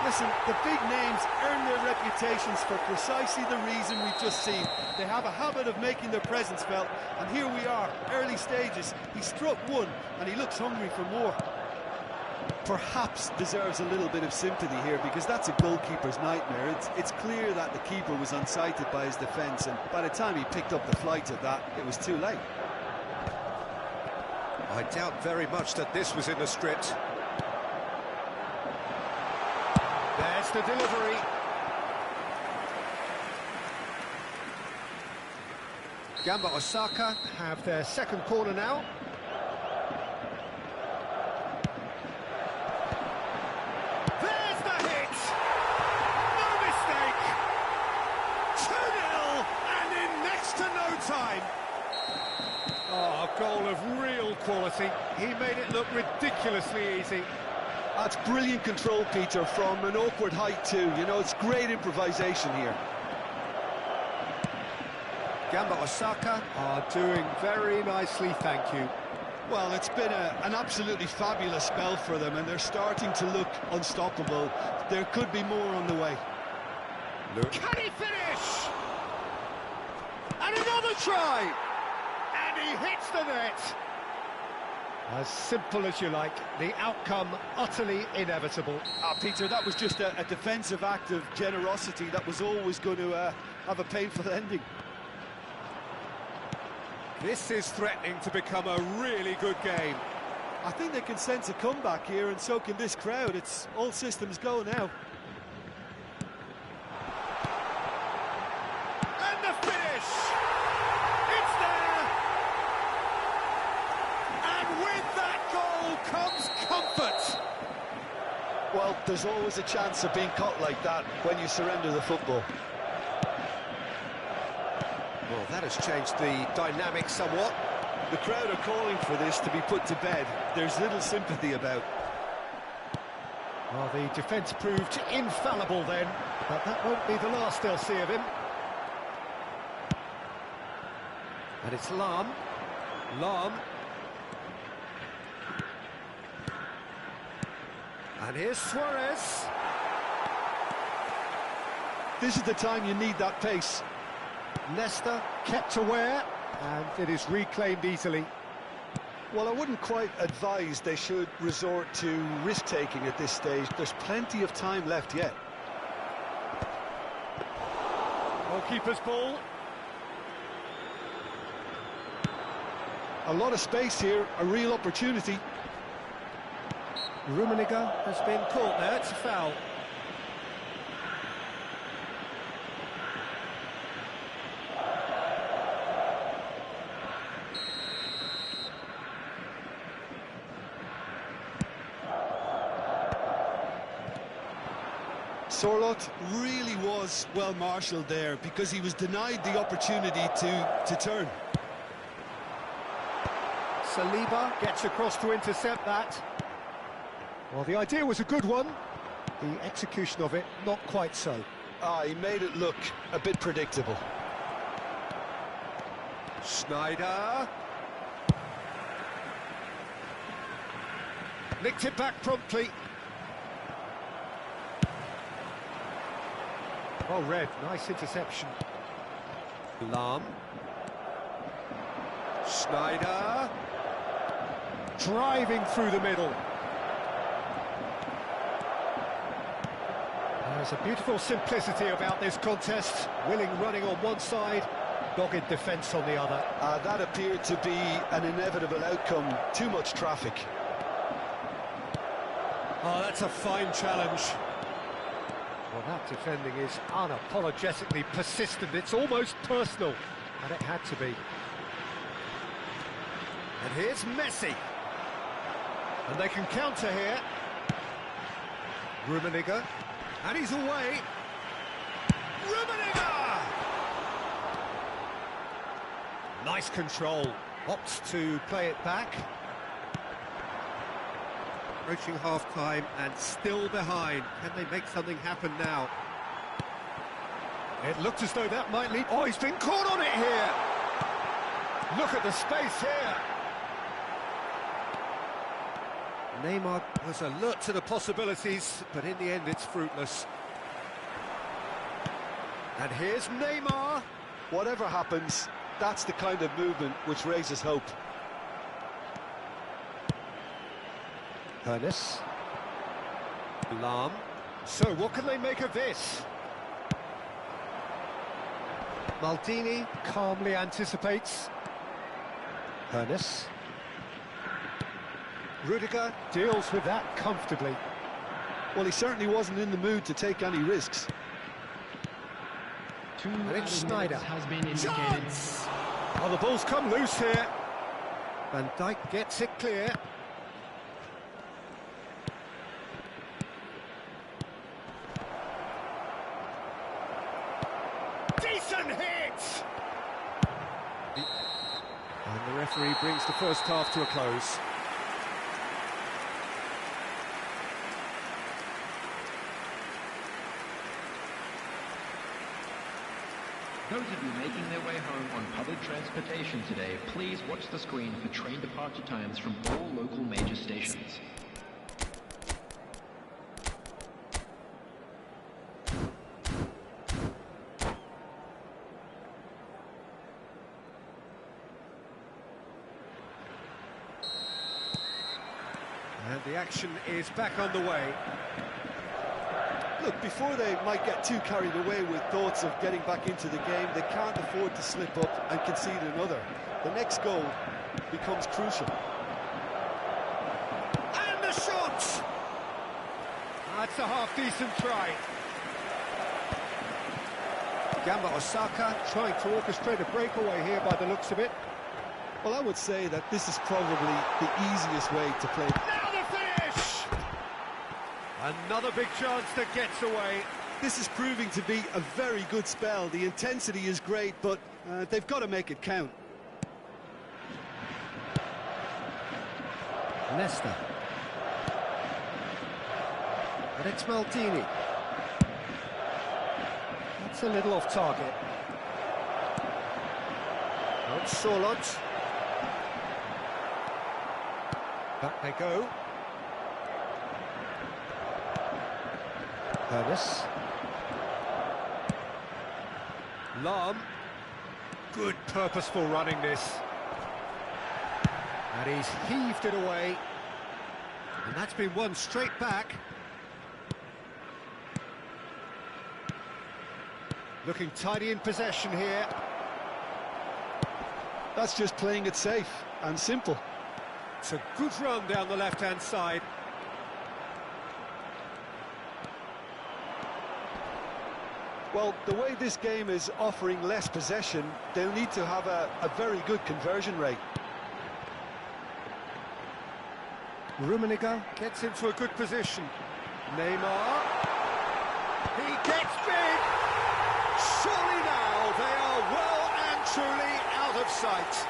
Listen, the big names earn their reputations for precisely the reason we've just seen. They have a habit of making their presence felt, and here we are, early stages. He struck one, and he looks hungry for more. Perhaps deserves a little bit of sympathy here, because that's a goalkeeper's nightmare. It's clear that the keeper was unsighted by his defence, and by the time he picked up the flight of that, it was too late. I doubt very much that this was in the script. There's the delivery. Gamba Osaka have their second corner now. There's the hit! No mistake! 2-0 and in next to no time. Oh, a goal of real quality. He made it look ridiculously easy. That's brilliant control, Peter, from an awkward height too. You know, it's great improvisation here. Gamba Osaka are doing very nicely, thank you. Well, it's been an absolutely fabulous spell for them, and they're starting to look unstoppable. There could be more on the way. Look. Can he finish? And another try! And he hits the net! As simple as you like, the outcome utterly inevitable. Peter, that was just a defensive act of generosity that was always going to have a painful ending. This is threatening to become a really good game. I think they can sense a comeback here, and so can this crowd. It's all systems go now. And the finish! It's there! And with that goal comes comfort! Well, there's always a chance of being caught like that when you surrender the football. Well, that has changed the dynamic somewhat. The crowd are calling for this to be put to bed. There's little sympathy about. Well, the defence proved infallible then, but that won't be the last they'll see of him. And it's Lam. And here's Suarez. This is the time you need that pace. Leicester kept aware, and it is reclaimed easily. Well, I wouldn't quite advise they should resort to risk-taking at this stage. There's plenty of time left yet. Goalkeeper's ball. A lot of space here, a real opportunity. Rummenigge has been caught there, it's a foul. Sorloth really was well marshalled there, because he was denied the opportunity to turn. Saliba gets across to intercept that. Well, the idea was a good one. The execution of it, not quite so. He made it look a bit predictable. Schneider. Nicked it back promptly. Well read, nice interception. Lam. Schneider. Driving through the middle. There's a beautiful simplicity about this contest. Willing running on one side, dogged defence on the other. That appeared to be an inevitable outcome. Too much traffic. Oh, that's a fine challenge. Well, that defending is unapologetically persistent. It's almost personal, and it had to be. And here's Messi. And they can counter here. Rummenigge. And he's away. Rummenigge! Nice control. Opts to play it back. Approaching half-time and still behind. Can they make something happen now? It looked as though that might lead... Oh, he's been caught on it here! Look at the space here! Neymar was alert to the possibilities, but in the end it's fruitless. And here's Neymar. Whatever happens, that's the kind of movement which raises hope. Ernest. Lahm. So what can they make of this? Maldini calmly anticipates. Ernest. Rudiger deals with that comfortably. Well, he certainly wasn't in the mood to take any risks. And it's Snyder. Has been indicated. Oh, the ball's come loose here. Van Dijk gets it clear. Decent hit! And the referee brings the first half to a close. Those of you making their way home on public transportation today, please watch the screen for train departure times from all local major stations. And the action is back on the way. Look, before they might get too carried away with thoughts of getting back into the game, they can't afford to slip up and concede another. The next goal becomes crucial. And the shot! That's a half-decent try. Gamba Osaka trying to orchestrate a breakaway here by the looks of it. Well, I would say that this is probably the easiest way to play. Now the finish! Another big chance that gets away. This is proving to be a very good spell. The intensity is great, but they've got to make it count. Nesta. And it's Maldini. That's a little off target. Not Solot. Back they go. Ernest. Lahm. Good purposeful running this. And he's heaved it away. And that's been won straight back. Looking tidy in possession here. That's just playing it safe and simple. It's a good run down the left-hand side. Well, the way this game is offering less possession, they'll need to have a very good conversion rate. Rummenigge gets into a good position. Neymar. He gets big. Surely now they are well and truly out of sight.